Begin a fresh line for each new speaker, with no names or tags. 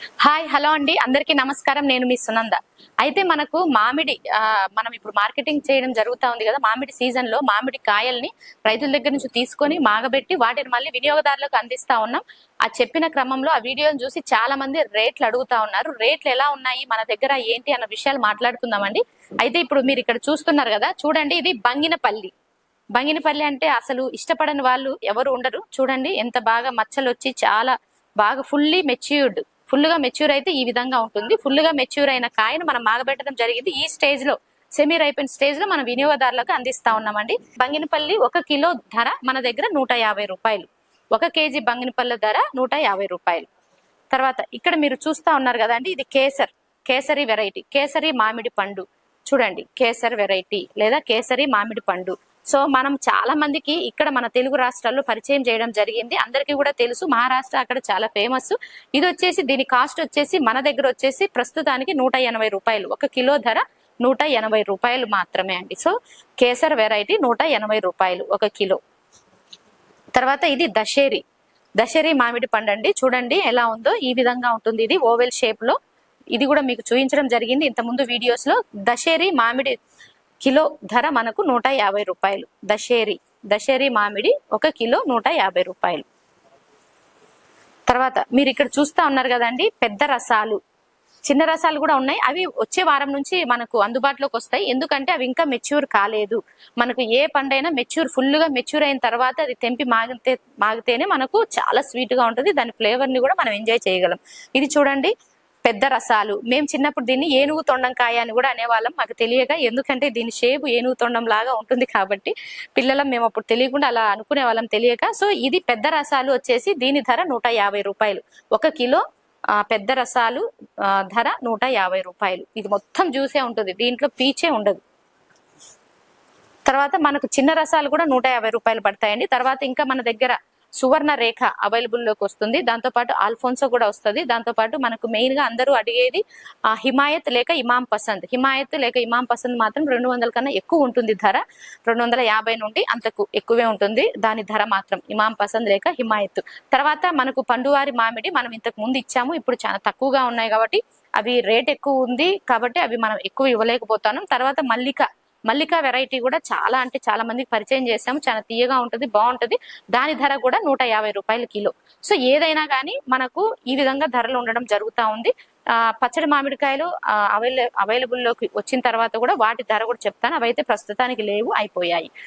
Hi hello అండి, అందరికీ నమస్కారం. నేను మీ సునంద. అయితే మనకు మామిడి మనం ఇప్పుడు మార్కెటింగ్ చేయడం జరుగుతా ఉంది కదా. మామిడి సీజన్ లో మామిడి కాయల్ని రైతుల దగ్గర నుంచి తీసుకొని మాగబెట్టి వాటిని మళ్ళీ వినియోగదారులకు అందిస్తా ఉన్నాం. ఆ చెప్పిన క్రమంలో ఆ వీడియోని చూసి చాలా మంది రేట్లు అడుగుతా ఉన్నారు. రేట్లు ఎలా ఉన్నాయి, మన దగ్గర ఏంటి అన్న విషయాలు మాట్లాడుకుందామండి. అయితే ఇప్పుడు మీరు ఇక్కడ చూస్తున్నారు కదా, చూడండి, ఇది బంగినపల్లి. బంగినపల్లి అంటే అసలు ఇష్టపడని వాళ్ళు ఎవరు ఉండరు. చూడండి ఎంత బాగా మచ్చలు వచ్చి చాలా బాగా ఫుల్గా మెచ్యూర్ అయితే ఈ విధంగా ఉంటుంది. ఫుల్గా మెచ్యూర్ అయిన కాయను మనం మాగబెట్టడం జరిగింది. ఈ స్టేజ్ లో సెమీ రైపెన్ స్టేజ్ లో మనం వినియోగదారులకు అందిస్తా ఉన్నామండి. బంగినపల్లి 1 కిలో ధర మన దగ్గర 150 రూపాయలు. 1 కేజీ బంగినపల్లి ధర 150 రూపాయలు. తర్వాత ఇక్కడ మీరు చూస్తా ఉన్నారు కదండి, ఇది కేసరి వెరైటీ, కేసరి మామిడి పండు. చూడండి, కేసరి వెరైటీ లేదా కేసరి మామిడి పండు. సో మనం చాలా మందికి ఇక్కడ మన తెలుగు రాష్ట్రాల్లో పరిచయం చేయడం జరిగింది. అందరికీ కూడా తెలుసు, మహారాష్ట్ర అక్కడ చాలా ఫేమస్. ఇది వచ్చేసి దీని కాస్ట్ వచ్చేసి మన దగ్గర వచ్చేసి ప్రస్తుతానికి 180 రూపాయలు. 1 కిలో ధర 180 రూపాయలు మాత్రమే అండి. సో కేసర్ వెరైటీ 180 రూపాయలు 1 కిలో. తర్వాత ఇది దశేరి మామిడి పండు అండి. చూడండి ఎలా ఉందో, ఈ విధంగా ఉంటుంది. ఇది ఓవెల్ షేప్ లో. ఇది కూడా మీకు చూపించడం జరిగింది ఇంత ముందు వీడియోస్ లో. దశేరి మామిడి కిలో ధర మనకు 150 రూపాయలు. దశేరి మామిడి 1 కిలో 150 రూపాయలు. తర్వాత మీరు ఇక్కడ చూస్తా ఉన్నారు కదండి, పెద్ద రసాలు, చిన్న రసాలు కూడా ఉన్నాయి. అవి వచ్చే వారం నుంచి మనకు అందుబాటులోకి వస్తాయి. ఎందుకంటే అవి ఇంకా మెచ్యూర్ కాలేదు. మనకు ఏ పండైనా ఫుల్గా మెచ్యూర్ అయిన తర్వాత అది తెంపి మాగితేనే మనకు చాలా స్వీట్ గా ఉంటుంది. దాని ఫ్లేవర్ ని కూడా మనం ఎంజాయ్ చేయగలం. ఇది చూడండి, పెద్ద రసాలు. మేము చిన్నప్పుడు దీన్ని ఏనుగు తొండంకాయ అని కూడా అనేవాళ్ళం, మాకు తెలియక. ఎందుకంటే దీని షేపు ఏనుగు తొండం లాగా ఉంటుంది కాబట్టి పిల్లలం మేము అప్పుడు తెలియకుండా అలా అనుకునే వాళ్ళం, తెలియక. సో ఇది పెద్ద రసాలు వచ్చేసి దీని ధర 150 రూపాయలు. 1 కిలో పెద్ద రసాలు ధర 150 రూపాయలు. ఇది మొత్తం జ్యూసే ఉంటుంది, దీంట్లో పీచే ఉండదు. తర్వాత మనకు చిన్న రసాలు కూడా 150 రూపాయలు పడతాయండి. తర్వాత ఇంకా మన దగ్గర సువర్ణ రేఖ అవైలబుల్ లోకి వస్తుంది. దాంతో పాటు ఆల్ఫోన్సో కూడా వస్తుంది. దాంతో పాటు మనకు మెయిన్ గా అందరూ అడిగేది హిమాయత్ లేక ఇమాం పసంద్. హిమాయత్ లేక ఇమాం పసంద్ మాత్రం 200 కన్నా ఎక్కువ ఉంటుంది ధర. 250 నుండి అంతకు ఎక్కువే ఉంటుంది దాని ధర మాత్రం, ఇమాం పసంద్ లేక హిమాయత్. తర్వాత మనకు పండువారి మామిడి మనం ఇంతకు ముందు ఇచ్చాము, ఇప్పుడు చాలా తక్కువగా ఉన్నాయి కాబట్టి అవి రేట్ ఎక్కువ ఉంది కాబట్టి అవి మనం ఎక్కువ ఇవ్వలేకపోతాను. తర్వాత మల్లిక వెరైటీ కూడా చాలా అంటే చాలా మందికి పరిచయం చేసాము. చాలా తీయగా ఉంటుంది, బాగుంటుంది. దాని ధర కూడా 150 రూపాయలు కిలో. సో ఏదైనా కానీ మనకు ఈ విధంగా ధరలు ఉండడం జరుగుతూ ఉంది. పచ్చడి మామిడికాయలు అవైలబుల్ లోకి వచ్చిన తర్వాత కూడా వాటి ధర కూడా చెప్తాను. అవైతే ప్రస్తుతానికి లేవు, అయిపోయాయి.